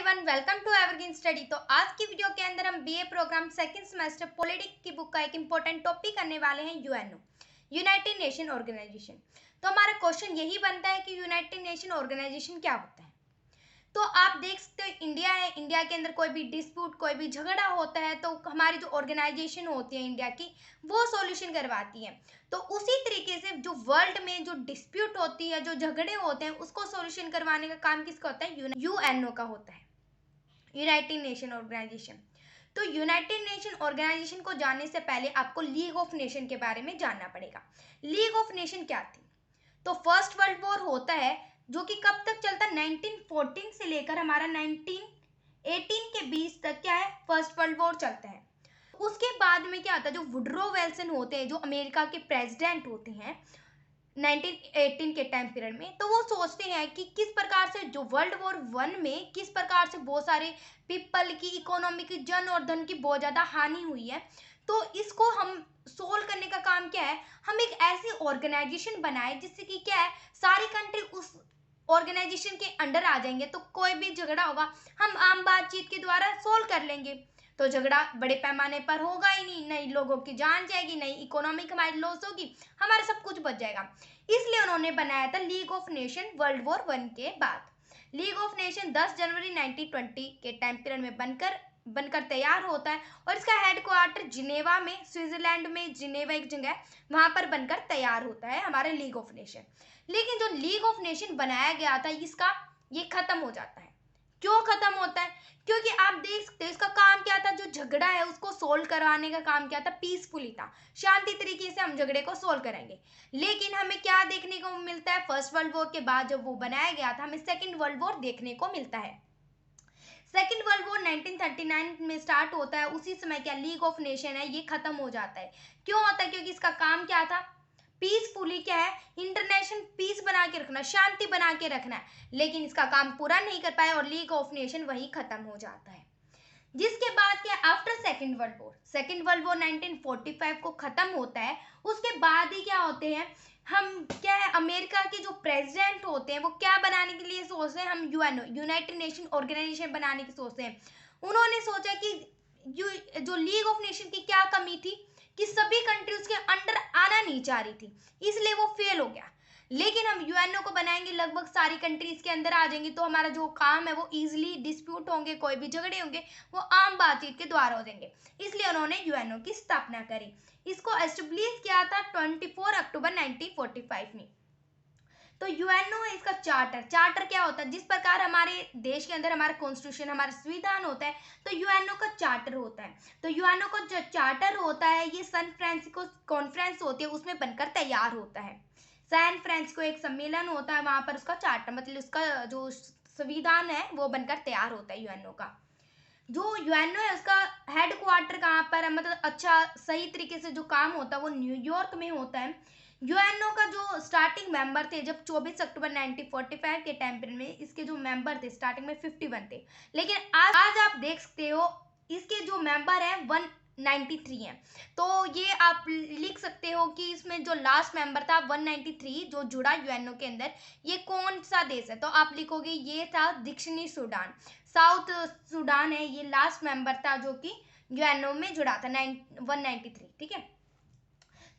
Everyone, welcome to Evergreen Study. तो आज की वीडियो के अंदर हम BA program second semester politics की बुक का एक इंपॉर्टेंट टॉपिक करने वाले हैं, यूएनओ, यूनाइटेड नेशन ऑर्गेनाइजेशन। तो हमारा क्वेश्चन यही बनता है कि यूनाइटेड नेशन ऑर्गेनाइजेशन क्या होता है। तो आप देख सकते हो इंडिया है, इंडिया के अंदर कोई भी डिस्प्यूट, कोई भी झगड़ा होता है तो हमारी जो ऑर्गेनाइजेशन होती है इंडिया की, वो सॉल्यूशन करवाती है। तो उसी तरीके से जो वर्ल्ड में जो डिस्प्यूट होती है, जो झगड़े होते हैं, उसको सॉल्यूशन करवाने का काम किसका होता है? यूएनओ का होता है, यूनाइटेड नेशन ऑर्गेनाइजेशन। तो यूनाइटेड नेशन ऑर्गेनाइजेशन को जानने से पहले आपको लीग ऑफ नेशन के बारे में जानना पड़ेगा। लीग ऑफ नेशन क्या थी? तो फर्स्ट वर्ल्ड वॉर होता है जो कि कब तक चलता है? 1914 से लेकर हमारा 1918 के बीच तक क्या है? फर्स्ट वर्ल्ड वॉर चलता है। उसके बाद में क्या आता है? जो वुडरो विल्सन होते हैं, जो अमेरिका के प्रेसिडेंट होते हैं 1918 के टाइम पीरियड में, तो वो सोचते हैं कि किस प्रकार से जो वर्ल्ड वॉर वन में किस प्रकार से बहुत सारे पीपल की, इकोनॉमी की, जन और धन की बहुत ज़्यादा हानि हुई है। तो इसको हम सोल्व करने का काम क्या है? हम एक ऐसी ऑर्गेनाइजेशन बनाए जिससे कि क्या है, सारी कंट्री उस ऑर्गेनाइजेशन के अंडर आ जाएंगे। तो कोई भी झगड़ा होगा हम आम बातचीत के द्वारा सोल्व कर लेंगे। तो झगड़ा बड़े पैमाने पर होगा ही नहीं, नई लोगों की जान जाएगी, नई इकोनॉमिक हमारी लॉस होगी, हमारा सब कुछ बच जाएगा। इसलिए उन्होंने बनाया था league of nation world war one के बाद। लीग ऑफ नेशन 10 जनवरी 1920 के टाइम पीरियड में बनकर तैयार होता है और इसका हेडक्वार्टर जिनेवा में, स्विट्जरलैंड में जिनेवा एक जगह है, वहां पर बनकर तैयार होता है हमारा लीग ऑफ नेशन। लेकिन जो लीग ऑफ नेशन बनाया गया था इसका, ये खत्म हो जाता है। क्यों खत्म होता है? क्योंकि आप देख सकते हो इसका काम क्या था, जो झगड़ा है उसको सोल्व करवाने का काम क्या था? पीसफुली था, शांति तरीके से हम झगड़े को सोल्व करेंगे। लेकिन हमें क्या देखने को मिलता है? फर्स्ट वर्ल्ड वॉर के बाद जब वो बनाया गया था, हमें सेकेंड वर्ल्ड वॉर देखने को मिलता है। सेकेंड वर्ल्ड वॉर 1939 में स्टार्ट होता है। उसी समय क्या लीग ऑफ नेशन है, ये खत्म हो जाता है। क्यों होता है? क्योंकि इसका काम क्या था? पीसफुली क्या है? इंटरनेशनल पीस बना के रखना, शांति बना के रखना है। लेकिन इसका काम पूरा नहीं कर पाया और लीग ऑफ नेशन वही खत्म हो जाता है। जिसके बाद क्या, आफ्टर सेकेंड वर्ल्ड वॉर 1945 को खत्म होता है। उसके बाद ही क्या होते हैं, हम क्या है, अमेरिका के जो प्रेसिडेंट होते हैं वो क्या बनाने के लिए सोचते हैं? हम यूएनओ, यूनाइटेड नेशन ऑर्गेनाइजेशन बनाने की सोचते हैं। उन्होंने सोचा कि जो लीग ऑफ नेशन की क्या कमी थी कि सभी कंट्रीज के अंडर आना नहीं चाह रही थी, इसलिए वो फेल हो गया। लेकिन हम यूएनओ को बनाएंगे, लगभग सारी कंट्रीज के अंदर आ जाएंगे, तो हमारा जो काम है वो इजीली, डिस्प्यूट होंगे, कोई भी झगड़े होंगे, वो आम बातचीत के द्वारा हो जाएंगे। इसलिए उन्होंने यूएनओ की स्थापना करी। इसको एस्टेब्लिश किया था 24 अक्टूबर 1945 में। तो यूएनओ है इसका चार्टर क्या होता है? जिस प्रकार हमारे देश के अंदर हमारा कॉन्स्टिट्यूशन, हमारा संविधान होता है, तो यूएनओ का चार्टर होता है। तो यूएनओ का जो चार्टर होता है, ये सैन फ्रांसिस्को कॉन्फ्रेंस होती है, उसमें बनकर तैयार होता है। सैन फ्रांसिस्को एक सम्मेलन होता है, वहां पर उसका चार्टर, मतलब उसका जो संविधान है वो बनकर तैयार होता है यूएनओ का। जो यूएनओ है उसका हेडक्वार्टर कहाँ पर है, मतलब अच्छा सही तरीके से जो काम होता है वो न्यूयॉर्क में होता है। यूएनओ का जो स्टार्टिंग मेंबर थे, जब 24 अक्टूबर 1945 के टाइम पीरियड में इसके जो मेंबर थे स्टार्टिंग में 51 थे। लेकिन आज आप देख सकते हो इसके जो मेंबर हैं 193 हैं। तो ये आप लिख सकते हो कि इसमें जो लास्ट मेंबर था 193 जो जुड़ा यूएनओ के अंदर, ये कौन सा देश है? तो आप लिखोगे ये था दक्षिणी सूडान, साउथ सूडान है, ये लास्ट मेंबर था जो कि यूएनओ में जुड़ा था 193। ठीक है।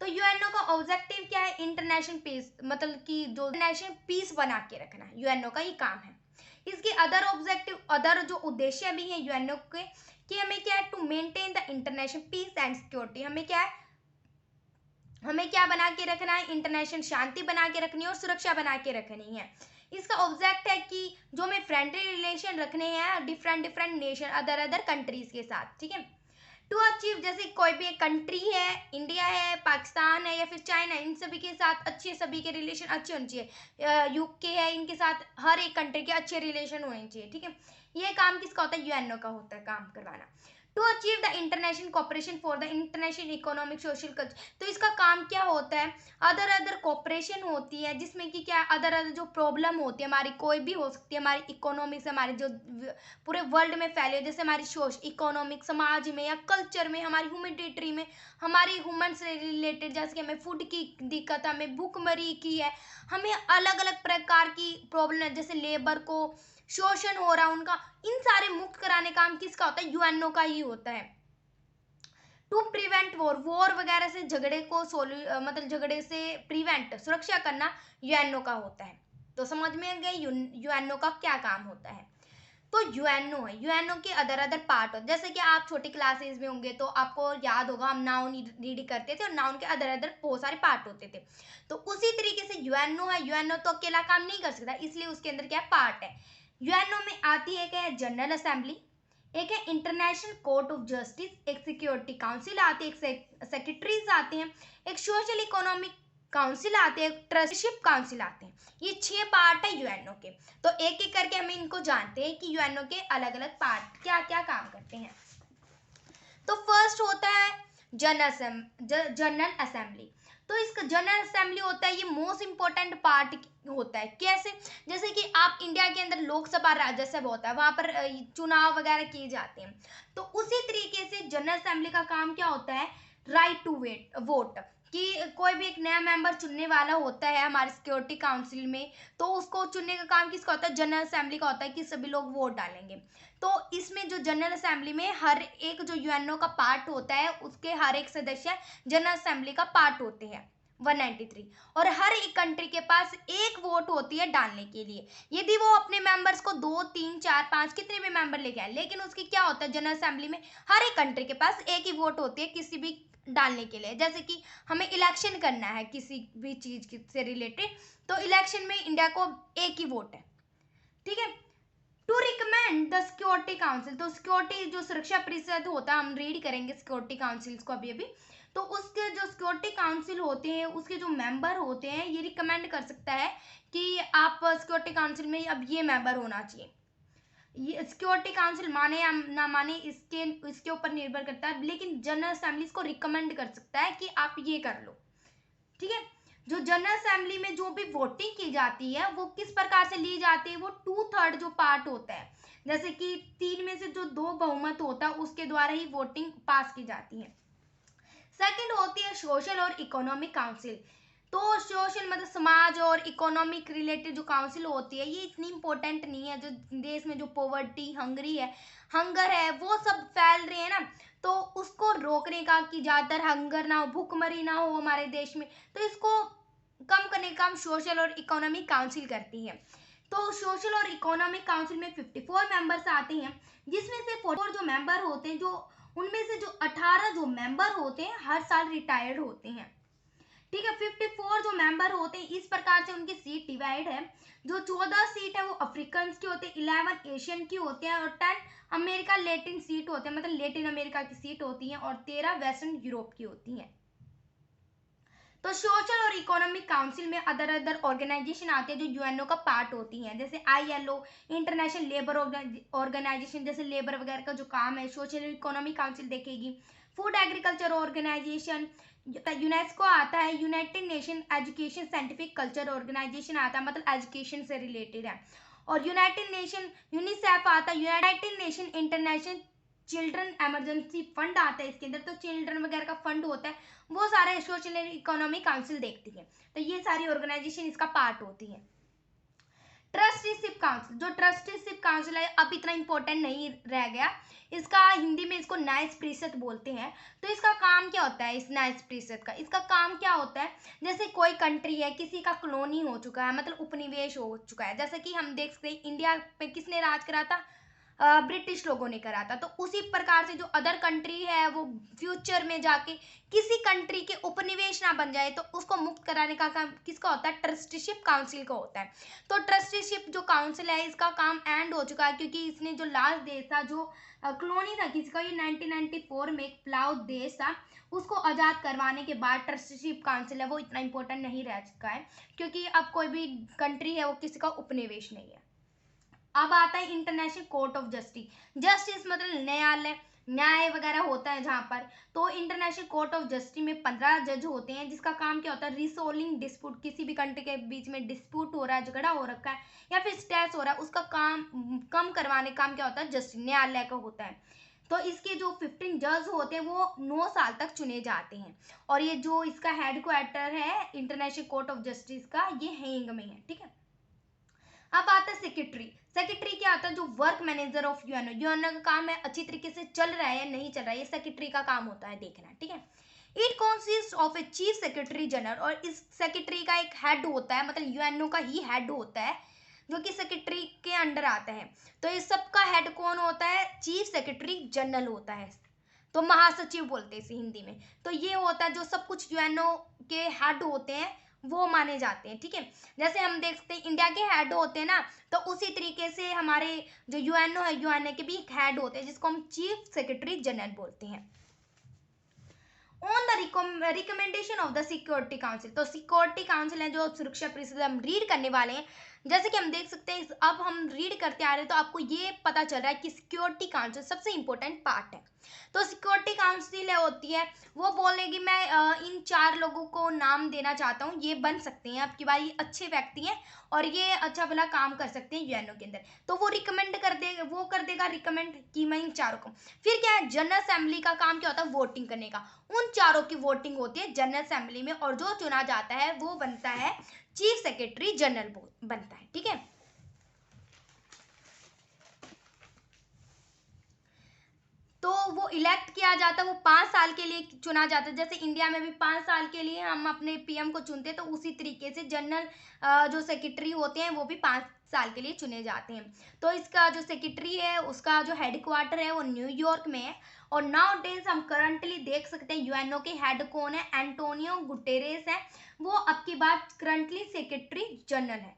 तो यूएनओ का ऑब्जेक्टिव क्या है? इंटरनेशनल पीस, मतलब कि जो इंटरनेशनल पीस बना के रखना है, यूएनओ का ये काम है। इसके अदर ऑब्जेक्टिव, अदर जो उद्देश्य भी है यूएनओ के, कि हमें क्या है, to maintain the international peace and security. हमें क्या है, हमें क्या बना के रखना है? इंटरनेशनल शांति बना के रखनी है और सुरक्षा बना के रखनी है। इसका ऑब्जेक्ट है कि जो हमें फ्रेंडली रिलेशन रखने हैं डिफरेंट नेशन, अदर कंट्रीज के साथ। ठीक है। टू अचीव, जैसे कोई भी एक कंट्री है, इंडिया है, पाकिस्तान है या फिर चाइना, इन सभी के साथ अच्छे, सभी के रिलेशन अच्छे होने चाहिए। यूके है, इनके साथ हर एक कंट्री के अच्छे रिलेशन होने चाहिए। ठीक है। ये काम किसका होता है? यूएनओ का होता है काम करवाना। To achieve the international cooperation for the international economic social culture. तो इसका काम क्या होता है? अदर कॉपरेशन होती है, जिसमें कि क्या, अदर जो प्रॉब्लम होती है हमारी, कोई भी हो सकती है हमारी इकोनॉमिक से, हमारी जो पूरे वर्ल्ड में फैले हो, जैसे हमारी सोश इकोनॉमिक, समाज में या कल्चर में, हमारी ह्यूमैनिटेरियन में, हमारी ह्यूमन से रिलेटेड, जैसे कि हमें फूड की दिक्कत, हमें भूखमरी की है, हमें अलग अलग प्रकार की प्रॉब्लम है, जैसे लेबर को शोषण हो रहा उनका, इन सारे मुक्त कराने का काम किसका होता है, यूएनओ का ही होता है। टू प्रिवेंट वॉर वगैरह से झगड़े को मतलब झगड़े से प्रिवेंट सुरक्षा करना यूएनओ का होता है। तो समझ में गए यूएनओ का क्या काम होता है। तो यूएनओ है, यूएनओ के अदर अदर पार्ट होते हैं, जैसे कि आप छोटी क्लासेस में होंगे तो आपको याद होगा हम नाउन रीड करते थे और नाउन के अदर अदर बहुत सारे पार्ट होते थे। तो उसी तरीके से यूएनओ है, यूएनओ तो अकेला काम नहीं कर सकता, इसलिए उसके अंदर क्या पार्ट है। यूएनओ में आती है क्या है, जनरल असेंबली, एक है इंटरनेशनल कोर्ट ऑफ जस्टिस, एक सिक्योरिटी काउंसिल आती है, एक सेक्रेटरीज आते हैं, एक सोशल इकोनॉमिक काउंसिल आते हैं, ट्रस्टीशिप काउंसिल आते हैं। ये 6 पार्ट है यूएनओ के। तो एक एक करके हम इनको जानते हैं कि यूएनओ के अलग अलग पार्ट क्या क्या काम करते हैं। तो फर्स्ट होता है जनरल असेंबली। तो इसका जनरल असेंबली होता है, ये मोस्ट इंपॉर्टेंट पार्ट होता है। कैसे, जैसे कि आप इंडिया के अंदर लोकसभा राज्यसभा होता है, वहां पर चुनाव वगैरह किए जाते हैं। तो उसी तरीके से जनरल असेंबली का काम क्या होता है, राइट टू वोट, कि कोई भी एक नया मेंबर चुनने वाला होता है हमारे सिक्योरिटी काउंसिल में, तो उसको चुनने का काम किसका होता है, जनरल असेंबली का होता है, कि सभी लोग वोट डालेंगे। तो इसमें जो जनरल असेंबली में हर एक जो यूएनओ का पार्ट होता है, उसके हर एक सदस्य जनरल असेंबली का पार्ट होते हैं 193, और हर एक कंट्री के पास एक वोट होती है डालने के लिए। यदि वो अपने मेंबर्स को 2 3 4 5 कितने भी मेंबर लेके आए, लेकिन उसकी क्या होता है, जनरल असेंबली में हर एक कंट्री के पास एक ही वोट होती है किसी भी डालने के लिए। जैसे कि हमें इलेक्शन करना है किसी भी चीज से रिलेटेड, तो इलेक्शन में इंडिया को एक ही वोट है, ठीक है। To recommend the security council, तो सिक्योरिटी जो सुरक्षा परिषद होता है, हम रीड करेंगे सिक्योरिटी काउंसिल्स को अभी अभी। तो उसके जो सिक्योरिटी काउंसिल होते हैं, उसके जो मेंबर होते हैं, ये रिकमेंड कर सकता है कि आप सिक्योरिटी काउंसिल में अब ये मेंबर होना चाहिए। ये सिक्योरिटी काउंसिल माने या ना माने इसके ऊपर निर्भर करता है, लेकिन जनरल असेंबली को रिकमेंड कर सकता है कि आप ये कर लो, ठीक है। जो जनरल असेंबली में जो भी वोटिंग की जाती है वो किस प्रकार से ली जाती है, वो 2/3 जो पार्ट होता है, जैसे कि 3 में से जो 2 बहुमत होता है उसके द्वारा ही वोटिंग पास की जाती है। सेकंड होती है सोशल और इकोनॉमिक काउंसिल। तो सोशल मतलब समाज और इकोनॉमिक रिलेटेड जो काउंसिल होती है, ये इतनी इंपॉर्टेंट नहीं है। जो देश में जो पॉवर्टी हंगर है वो सब फैल रहे हैं ना, तो उसको रोकने का, कि ज्यादातर हंगर ना हो, भूखमरी ना हो हमारे देश में, तो इसको कम करने का काम सोशल और इकोनॉमिक काउंसिल करती है। तो सोशल और इकोनॉमिक काउंसिल में 54 मेंबर्स आते हैं, जिसमें से 44 जो मेंबर होते हैं, जो उनमें से जो 18 जो मेंबर होते हैं हर साल रिटायर्ड होते हैं, ठीक है। 54 जो मेंबर होते हैं, इस प्रकार से उनकी सीट डिवाइड है। जो 14 सीट है वो अफ्रीकन की होती है, 11 एशियन की होती है, और 10 अमेरिका लेटिन सीट होते हैं, मतलब लेटिन अमेरिका की सीट होती है, और 13 वेस्टर्न यूरोप की होती है। तो सोशल और इकोनॉमिक काउंसिल में अदर अदर ऑर्गेनाइजेशन आते हैं जो यूएनओ का पार्ट होती हैं, जैसे आईएलओ, इंटरनेशनल लेबर ऑर्गेनाइजेशन, जैसे लेबर वगैरह का जो काम है सोशल इकोनॉमिक काउंसिल देखेगी। फूड एग्रीकल्चर ऑर्गेनाइजेशन, यूनेस्को आता है, United Nation education scientific culture organisation आता है, मतलब एजुकेशन से रिलेटेड है। और यूनाइटेड नेशन यूनिसेफ आता है, United nation international children emergency fund आता है इसके अंदर, तो चिल्ड्रन वगैरह का फंड होता है, वो सारा सोशल एंड इकोनॉमिक काउंसिल देखती है। तो ये सारी ऑर्गेनाइजेशन इसका पार्ट होती है। ट्रस्टीशिप काउंसिल, जो ट्रस्टीशिप काउंसिल है अब इतना इंपॉर्टेंट नहीं रह गया, इसका हिंदी में इसको न्याय परिषद बोलते हैं। तो इसका काम क्या होता है, इस न्याय परिषद का इसका काम क्या होता है, जैसे कोई कंट्री है, किसी का कॉलोनी हो चुका है, मतलब उपनिवेश हो चुका है, जैसे कि हम देख सकते हैं इंडिया पे किसने राज करा था, ब्रिटिश लोगों ने करा था। तो उसी प्रकार से जो अदर कंट्री है वो फ्यूचर में जाके किसी कंट्री के उपनिवेश ना बन जाए, तो उसको मुक्त कराने का काम किसका होता है, ट्रस्टीशिप काउंसिल का होता है। तो ट्रस्टीशिप जो काउंसिल है इसका काम एंड हो चुका है, क्योंकि इसने जो लास्ट देश था, जो कॉलोनी था किसी का, ये 1994 में एक पलाव देश था, उसको आज़ाद करवाने के बाद ट्रस्टीशिप काउंसिल है वो इतना इंपॉर्टेंट नहीं रह चुका है, क्योंकि अब कोई भी कंट्री है वो किसी का उपनिवेश नहीं है। अब आता है international court of justice. Justice मतलब न्यायालय, न्याय वगैरह होता है जहां पर। तो इंटरनेशनल कोर्ट ऑफ जस्टिस में 15 जज होते हैं, जिसका काम क्या होता है, रिसोल्विंग डिस्प्यूट, किसी भी कंट्री के बीच में डिस्प्यूट हो रहा है, झगड़ा हो रखा है या फिर स्ट्रेस हो रहा है, उसका काम कम करवाने का काम क्या होता है, जस्टिस न्यायालय का होता है। तो इसके जो 15 जज होते हैं वो 9 साल तक चुने जाते हैं, और ये जो इसका हेडक्वार्टर है इंटरनेशनल कोर्ट ऑफ जस्टिस का, ये हेग में है, ठीक है। अब आता है सेक्रेटरी। सेक्रेटरी क्या होता है? जो work manager of UNO. UNO का काम है अच्छी तरीके से चल रहा है या नहीं चल रहा है, ये सेक्रेटरी का काम होता है देखना, ठीक है। It consist of a chief secretary general, और इस सेक्रेटरी का एक हेड होता है, मतलब यूएनओ का ही हेड होता है जो कि सेक्रेटरी के अंडर आता है। तो इस सब का हेड कौन होता है? चीफ सेक्रेटरी जनरल होता है, तो महासचिव बोलते हैं इसे हिंदी में। तो ये होता है जो सब कुछ यूएनओ के हेड होते हैं वो माने जाते हैं, ठीक है। जैसे हम देख सकते हैं इंडिया के हेड होते हैं ना, तो उसी तरीके से हमारे जो यूएनओ है, यूएनओ के भी एक हेड होते हैं जिसको हम चीफ सेक्रेटरी जनरल बोलते हैं। On the recommendation of the security council, तो सिक्योरिटी काउंसिल है जो सुरक्षा परिषद हम रीड करने वाले हैं। जैसे कि हम देख सकते हैं अब हम रीड करते आ रहे हैं तो आपको ये पता चल रहा है कि सिक्योरिटी काउंसिल सबसे इंपॉर्टेंट पार्ट है। तो सिक्योरिटी काउंसिल होती है, वो बोलेगी मैं इन 4 लोगों को नाम देना चाहता हूँ, ये बन सकते हैं, आपकी बात, ये अच्छे व्यक्ति हैं और ये अच्छा भला काम कर सकते हैं यूएनओ के अंदर। तो वो रिकमेंड कर देगा, वो कर देगा रिकमेंड कि मैं इन 4 को। फिर क्या है, जनरल असेंबली का काम क्या होता है? वोटिंग करने का। उन 4 की वोटिंग होती है जनरल असेंबली में, और जो चुना जाता है वो बनता है चीफ सेक्रेटरी जनरल बनता है, ठीक है। तो वो इलेक्ट किया जाता है, वो 5 साल के लिए चुना जाता है। जैसे इंडिया में भी 5 साल के लिए हम अपने पीएम को चुनते हैं, तो उसी तरीके से जनरल जो सेक्रेटरी होते हैं वो भी 5 साल के लिए चुने जाते हैं। तो इसका जो सेक्रेटरी है उसका जो हेडक्वार्टर है वो न्यूयॉर्क में है। और नाउ डेज हम करंटली देख सकते हैं यूएनओ के हेड कौन है? एंटोनियो गुटेरेस है, वो अब की बात करंटली सेक्रेटरी जनरल है।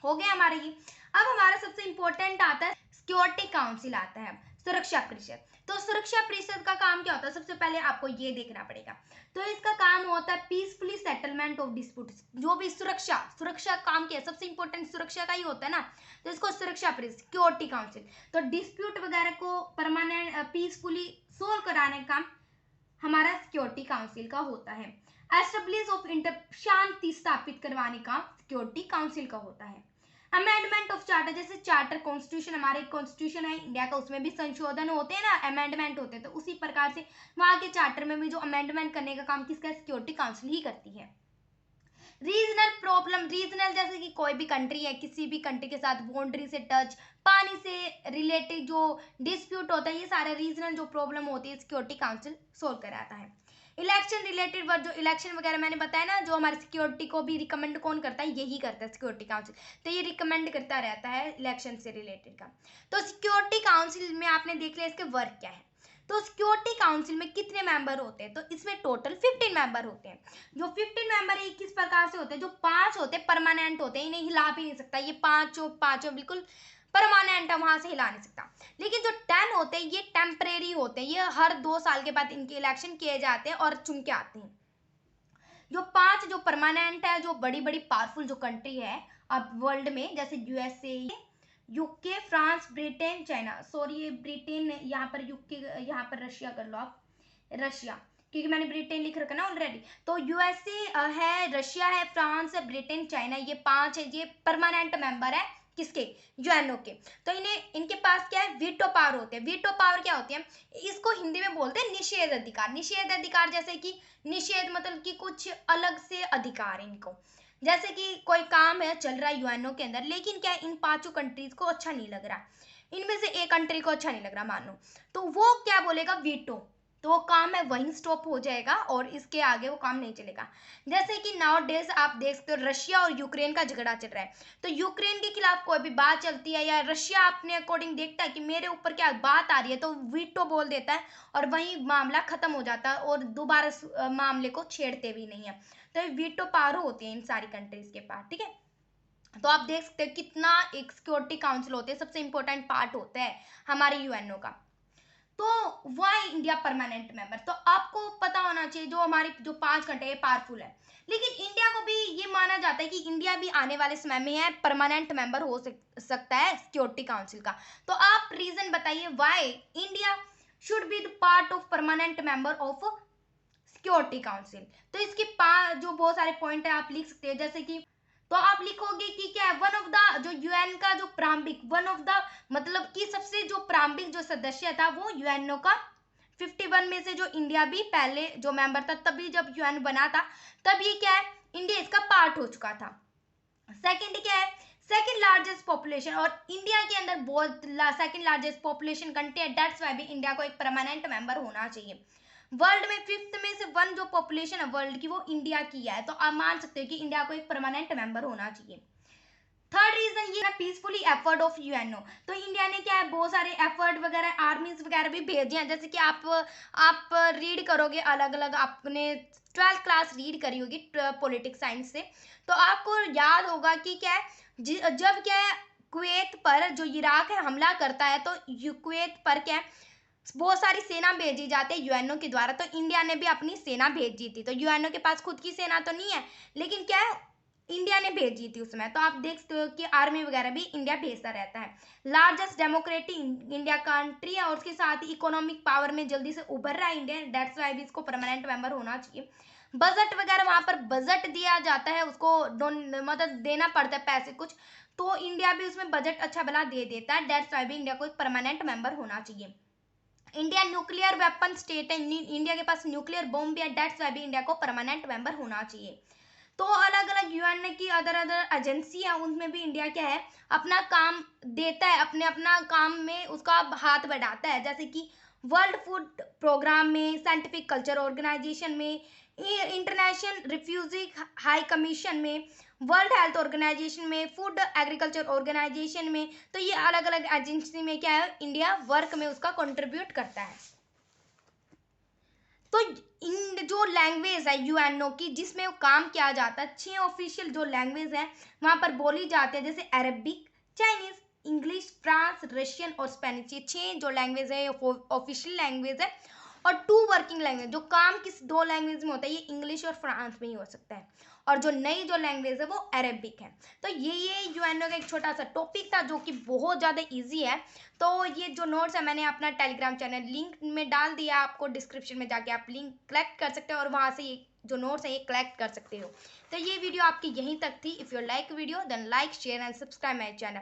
हो गया हमारा ये। अब हमारा सबसे इंपॉर्टेंट आता है सिक्योरिटी काउंसिल आता है, सुरक्षा परिषद। तो सुरक्षा परिषद का काम क्या होता है? सबसे पहले आपको ये देखना पड़ेगा। तो इसका काम होता है पीसफुली सेटलमेंट ऑफ डिस्प्यूट्स। जो भी सुरक्षा काम क्या है? सबसे इंपॉर्टेंट सुरक्षा का ही होता है ना, तो इसको सुरक्षा परिषद, सिक्योरिटी काउंसिल। तो डिस्प्यूट वगैरह को परमानेंट पीसफुली सोल्व कराने का काम हमारा सिक्योरिटी काउंसिल का होता है। एस्टेब्लिश ऑफ शांति स्थापित करवाने का सिक्योरिटी काउंसिल का होता है। अमेंडमेंट ऑफ चार्टर, जैसे चार्टर कॉन्स्टिट्यूशन, हमारे कॉन्स्टिट्यूशन है इंडिया का, उसमें भी संशोधन होते हैं ना, अमेंडमेंट होते हैं, तो उसी प्रकार से वहां के चार्टर में भी जो अमेंडमेंट करने का काम किसका? सिक्योरिटी काउंसिल ही करती है। रीजनल प्रॉब्लम, रीजनल जैसे कि कोई भी कंट्री है, किसी भी कंट्री के साथ बाउंड्री से टच, पानी से रिलेटेड जो डिस्प्यूट होता है, ये सारे रीजनल जो प्रॉब्लम होती है सिक्योरिटी काउंसिल सोल्व कराता है। इलेक्शन रिलेटेड वर्क, जो इलेक्शन वगैरह मैंने बताया ना, जो हमारी सिक्योरिटी को भी रिकमेंड कौन करता है? यही करता है सिक्योरिटी काउंसिल। तो ये रिकमेंड करता रहता है इलेक्शन से रिलेटेड का। तो सिक्योरिटी काउंसिल में आपने देख लिया इसके वर्क क्या है। तो सिक्योरिटी काउंसिल में कितने मेंबर होते हैं? तो इसमें टोटल 15 मेंबर होते हैं। जो 15 मेंबर है किस प्रकार से होते हैं? जो 5 होते हैं परमानेंट होते हैं, इन्हें हिला भी नहीं सकता, ये पांचों बिल्कुल परमानेंट है, वहां से हिला नहीं सकता। लेकिन जो 10 होते हैं ये टेम्परेरी होते हैं, ये हर 2 साल के बाद इनके इलेक्शन किए जाते हैं और चुन के आते हैं। जो 5 जो परमानेंट है, जो बड़ी बड़ी पावरफुल जो कंट्री है अब वर्ल्ड में, जैसे USA, UK, France, Britain, China, sorry Britain यहाँ पर, यूके यहाँ पर रशिया कर लो आप, रशिया, क्योंकि मैंने ब्रिटेन लिख रखा ना ऑलरेडी। तो यूएसए है, रशिया है, फ्रांस है, ब्रिटेन, चाइना, ये 5 है, ये परमानेंट मेंबर है किसके? यूएनओ के। तो इनके पास क्या है? वीटो पावर होते हैं। वीटो पावर क्या होती है? इसको हिंदी में बोलते हैं निषेध अधिकार। निषेध अधिकार जैसे कि निषेध मतलब कि कुछ अलग से अधिकार इनको, जैसे कि कोई काम है चल रहा है यूएनओ के अंदर, लेकिन क्या इन 5 कंट्रीज को अच्छा नहीं लग रहा, इनमें से एक कंट्री को अच्छा नहीं लग रहा मान लो, तो वो क्या बोलेगा? वीटो। तो वो काम है वहीं स्टॉप हो जाएगा और इसके आगे वो काम नहीं चलेगा। जैसे कि नाउ डेज आप देख सकते हो रशिया और यूक्रेन का झगड़ा चल रहा है, तो यूक्रेन के खिलाफ कोई भी बात चलती है या रशिया अपने अकॉर्डिंग देखता है कि मेरे ऊपर क्या बात आ रही है, तो वीटो बोल देता है और वहीं मामला खत्म हो जाता है और दोबारा मामले को छेड़ते भी नहीं है। तो ये वीटो पावर होती है इन सारी कंट्रीज के पास, ठीक है। तो आप देख सकते हैं कितना एक सिक्योरिटी काउंसिल होते हैं, सबसे इंपॉर्टेंट पार्ट होता है हमारे यूएनओ का। तो वाई इंडिया परमानेंट मेंबर, तो आपको पता होना चाहिए जो हमारी जो 5 कंट्री है पावरफुल है, लेकिन इंडिया को भी ये माना जाता है कि इंडिया भी आने वाले समय में है परमानेंट मेंबर हो सकता है सिक्योरिटी काउंसिल का। तो आप रीजन बताइए why India should be the part of permanent member of security council. तो इसके जो बहुत सारे पॉइंट है आप लिख सकते हैं, जैसे कि तो आप लिखोगे कि क्या है? वन ऑफ द जो यूएन का जो प्रारंभिक, वन ऑफ द मतलब कि सबसे जो प्रारंभिक जो सदस्य था वो यूएनओ का 51 में से जो इंडिया भी पहले जो मेंबर था, तभी जब यूएन बना था तब ये क्या है? इंडिया इसका पार्ट हो चुका था। सेकंड क्या है? सेकंड लार्जेस्ट पॉपुलेशन, और इंडिया के अंदर बहुत सेकंड लार्जेस्ट पॉपुलेशन कंट्री है, दैट्स वाई भी इंडिया को एक परमानेंट मेंबर होना चाहिए। वर्ल्ड में फिफ्थ में से वन जो पॉपुलेशन है वर्ल्ड की वो इंडिया की है, तो आप मान सकते हो कि इंडिया को एक परमानेंट मेंबर होना चाहिए। थर्ड रीजन ये है पीसफुली एफर्ट ऑफ यूएनओ, तो इंडिया ने क्या है बहुत सारे एफर्ट वगैरह आर्मीज वगैरह भी भेजे हैं, जैसे कि आप रीड करोगे अलग अलग, आपने 12th क्लास रीड करी होगी पॉलिटिक्स साइंस से, तो आपको याद होगा कि क्या है जब क्या है कुवैत पर जो इराक है हमला करता है, तो कुवैत पर क्या है बहुत सारी सेना भेजी जाती है यूएनओ के द्वारा, तो इंडिया ने भी अपनी सेना भेजी थी। तो यूएनओ के पास खुद की सेना तो नहीं है, लेकिन क्या है इंडिया ने भेजी थी उसमें, तो आप देख सकते हो कि आर्मी वगैरह भी इंडिया भेजता रहता है। लार्जेस्ट डेमोक्रेटिक इंडिया कंट्री है, और उसके साथ ही इकोनॉमिक पावर में जल्दी से उभर रहा है इंडिया, दैट्स वाई भी इसको परमानेंट मेंबर होना चाहिए। बजट वगैरह वहां पर बजट दिया जाता है, उसको मतलब देना पड़ता है पैसे कुछ, तो इंडिया भी उसमें बजट अच्छा भला दे देता है, दैट्स वाई भी इंडिया को एक परमानेंट मेंबर होना चाहिए। इंडिया न्यूक्लियर वेपन स्टेट है, इंडिया के पास न्यूक्लियर बॉम्ब भी है, दैट्स वाई भी इंडिया को परमानेंट मेंबर होना चाहिए। तो अलग अलग यूएन की अदर अदर एजेंसी है, उनमें भी इंडिया क्या है अपना काम देता है, अपना काम में उसका हाथ बढ़ाता है, जैसे कि वर्ल्ड फूड प्रोग्राम में, साइंटिफिक कल्चर ऑर्गेनाइजेशन में, इंटरनेशनल रिफ्यूजी हाई कमीशन में, वर्ल्ड हेल्थ ऑर्गेनाइजेशन में, फूड एग्रीकल्चर ऑर्गेनाइजेशन में, तो ये अलग अलग एजेंसी में क्या है इंडिया वर्क में उसका कंट्रीब्यूट करता है। तो इन जो लैंग्वेज है यूएनओ की जिसमें वो काम किया जाता है, 6 ऑफिशियल जो लैंग्वेज है वहां पर बोली जाती है, जैसे Arabic, Chinese, English, France, Russian और स्पेनिश, ये 6 जो लैंग्वेज है ऑफिशियल लैंग्वेज है। और 2 वर्किंग लैंग्वेज, जो काम किस 2 लैंग्वेज में होता है, ये इंग्लिश और फ्रांस में ही हो सकता है, और जो नई जो लैंग्वेज है वो अरबिक है। तो ये यूएनओ का एक छोटा सा टॉपिक था जो कि बहुत ज़्यादा इजी है। तो ये जो नोट्स है मैंने अपना टेलीग्राम चैनल लिंक में डाल दिया, आपको डिस्क्रिप्शन में जाके आप लिंक कलेक्ट कर सकते हो और वहाँ से ये जो नोट्स है ये कलेक्ट कर सकते हो। तो ये वीडियो आपकी यहीं तक थी। If you like video then like share and subscribe my channel.